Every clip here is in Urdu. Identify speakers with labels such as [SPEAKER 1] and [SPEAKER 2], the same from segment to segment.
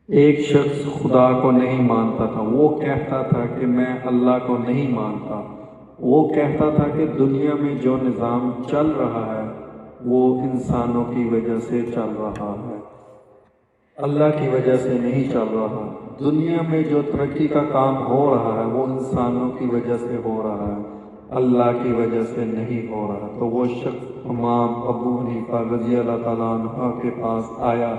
[SPEAKER 1] ایک شخص خدا کو نہیں مانتا تھا، وہ کہتا تھا کہ میں اللہ کو نہیں مانتا۔ وہ کہتا تھا کہ دنیا میں جو نظام چل رہا ہے وہ انسانوں کی وجہ سے چل رہا ہے، اللہ کی وجہ سے نہیں چل رہا۔ دنیا میں جو ترقی کا کام ہو رہا ہے وہ انسانوں کی وجہ سے ہو رہا ہے، اللہ کی وجہ سے نہیں ہو رہا۔ تو وہ شخص امام ابو حنیفہ رضی اللہ تعالیٰ عنہ کے پاس آیا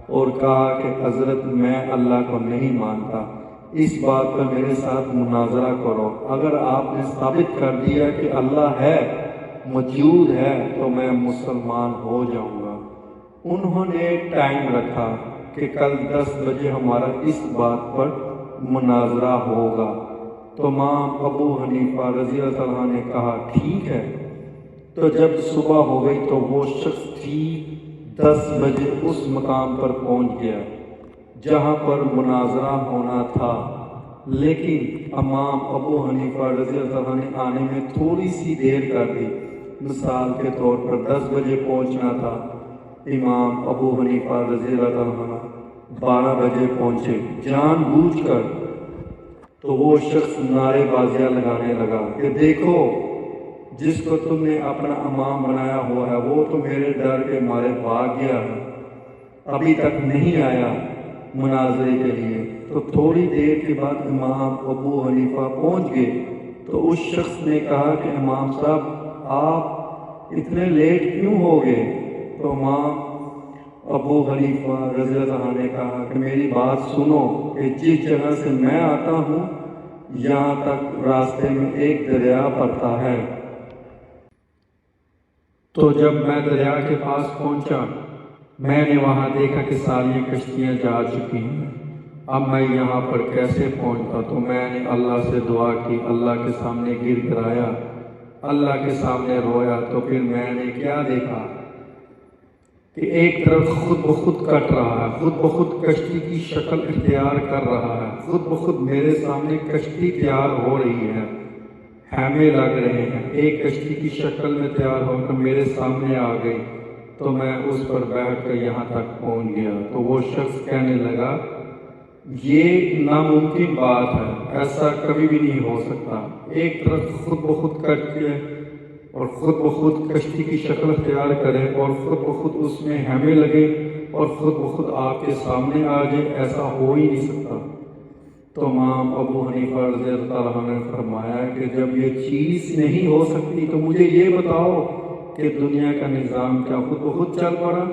[SPEAKER 1] اور کہا کہ حضرت میں اللہ کو نہیں مانتا، اس بات پر میرے ساتھ مناظرہ کرو۔ اگر آپ نے ثابت کر دیا کہ اللہ ہے، موجود ہے، تو میں مسلمان ہو جاؤں گا۔ انہوں نے ٹائم رکھا کہ کل 10 بجے ہمارا اس بات پر مناظرہ ہوگا۔ تو امام ابو حنیفہ رضی اللہ عنہ نے کہا ٹھیک ہے۔ تو جب صبح ہو گئی تو وہ شخص ٹھیک 10 بجے اس مقام پر پہنچ گیا جہاں پر مناظرہ ہونا تھا، لیکن امام ابو حنیفہ رضی اللہ عنہ نے آنے میں تھوڑی سی دیر کر دی۔ مثال کے طور پر 10 بجے پہنچنا تھا، امام ابو حنیفہ رضی اللہ عنہ 12 بجے پہنچے جان بوجھ کر۔ تو وہ شخص نعرے بازیاں لگانے لگا کہ دیکھو، جس کو تم نے اپنا امام بنایا ہوا ہے وہ تو میرے ڈر کے مارے بھاگ گیا ہے، ابھی تک نہیں آیا مناظرے کے لیے۔ تو تھوڑی دیر کے بعد امام ابو حنیفہ پہنچ گئے۔ تو اس شخص نے کہا کہ امام صاحب آپ اتنے لیٹ کیوں ہو گئے؟ تو امام ابو حنیفہ رضی اللہ عنہ نے کہا کہ میری بات سنو کہ جس جگہ سے میں آتا ہوں یہاں تک راستے میں ایک دریا پڑتا ہے۔ تو جب میں دریا کے پاس پہنچا میں نے وہاں دیکھا کہ ساری کشتیاں جا چکی ہیں، اب میں یہاں پر کیسے پہنچتا؟ تو میں نے اللہ سے دعا کی، اللہ کے سامنے گر گرایا، اللہ کے سامنے رویا۔ تو پھر میں نے کیا دیکھا کہ ایک طرف خود بخود کٹ رہا ہے، خود بخود کشتی کی شکل اختیار کر رہا ہے، خود بخود میرے سامنے کشتی تیار ہو رہی ہے، خیمے لگ رہے ہیں، ایک کشتی کی شکل میں تیار ہو کر میرے سامنے آ گئی۔ تو میں اس پر بیٹھ کر یہاں تک پہنچ گیا۔ تو وہ شخص کہنے لگا یہ ناممکن بات ہے، ایسا کبھی بھی نہیں ہو سکتا۔ ایک طرف خود بخود کٹ کے اور خود بخود کشتی کی شکل اختیار کرے اور خود بخود اس میں ہیمے لگے اور خود بخود آپ کے سامنے آ جائے، ایسا ہو ہی نہیں سکتا۔ تو امام ابو حنیفہ رضی اللہ عنہ نے فرمایا کہ جب یہ چیز نہیں ہو سکتی تو مجھے یہ بتاؤ کہ دنیا کا نظام کیا خود بخود چل پڑا؟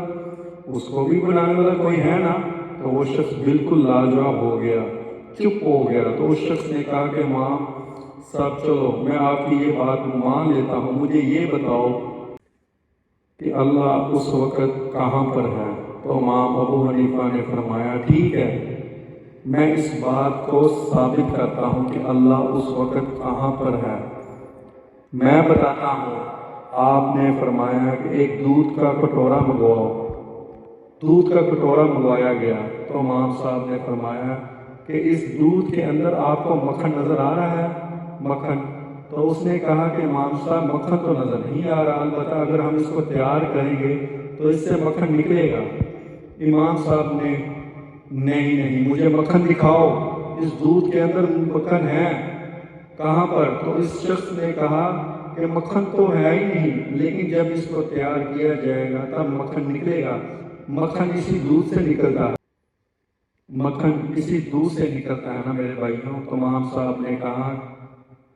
[SPEAKER 1] اس کو بھی بنانے والا کوئی ہے نا؟ تو وہ شخص بالکل لاجواب ہو گیا، چپ ہو گیا۔ تو اس شخص نے کہا کہ امام صاحب چلو میں آپ کی یہ بات مان لیتا ہوں، مجھے یہ بتاؤ کہ اللہ اس وقت کہاں پر ہے؟ تو امام ابو حنیفہ نے فرمایا ٹھیک ہے، میں اس بات کو ثابت کرتا ہوں کہ اللہ اس وقت کہاں پر ہے، میں بتاتا ہوں۔ آپ نے فرمایا کہ ایک دودھ کا کٹورا منگواؤ۔ دودھ کا کٹورا منگوایا گیا۔ تو امام صاحب نے فرمایا کہ اس دودھ کے اندر آپ کو مکھن نظر آ رہا ہے؟ مکھن؟ تو اس نے کہا کہ امام صاحب مکھن تو نظر نہیں آ رہا، البتہ اگر ہم اس کو تیار کریں گے تو اس سے مکھن نکلے گا۔ امام صاحب نے نہیں مجھے مکھن دکھاؤ، اس دودھ کے اندر مکھن ہے کہاں پر؟ تو اس شخص نے کہا کہ مکھن تو ہے ہی نہیں، لیکن جب اس کو تیار کیا جائے گا تب مکھن نکلے گا۔ مکھن اسی دودھ سے نکلتا ہے، مکھن کسی دودھ سے نکلتا ہے نا میرے بھائیوں۔ تو امام صاحب نے کہا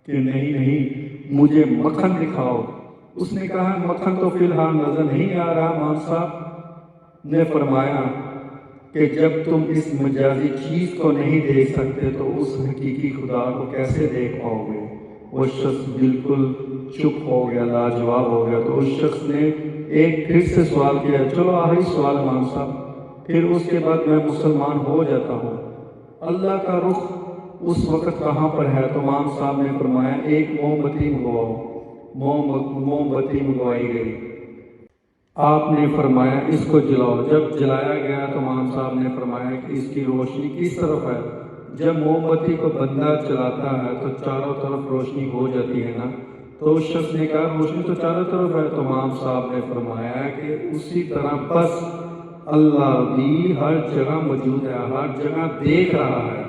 [SPEAKER 1] کہ نہیں مجھے مکھن دکھاؤ۔ اس نے کہا مکھن تو فی الحال نظر نہیں آ رہا۔ امام صاحب نے فرمایا کہ جب تم اس مجازی چیز کو نہیں دیکھ سکتے تو اس حقیقی خدا کو کیسے دیکھ پاؤ گے؟ وہ شخص بالکل چپ ہو گیا، لاجواب ہو گیا۔ تو اس شخص نے ایک پھر سے سوال کیا، چلو آخری سوال امام صاحب، پھر اس کے بعد میں مسلمان ہو جاتا ہوں، اللہ کا رخ اس وقت کہاں پر ہے؟ تو امام صاحب نے فرمایا ایک موم بتی منگواؤ۔ موم بتی منگوائی گئی۔ آپ نے فرمایا اس کو جلاؤ۔ جب جلایا گیا تو امام صاحب نے فرمایا کہ اس کی روشنی کس طرف ہے؟ جب موم بتی کو بندہ چلاتا ہے تو چاروں طرف روشنی ہو جاتی ہے نا؟ تو اس شخص نے کہا روشنی تو چاروں طرف ہے۔ تو امام صاحب نے فرمایا کہ اسی طرح بس اللہ بھی ہر جگہ موجود ہے، ہر جگہ دیکھ رہا ہے۔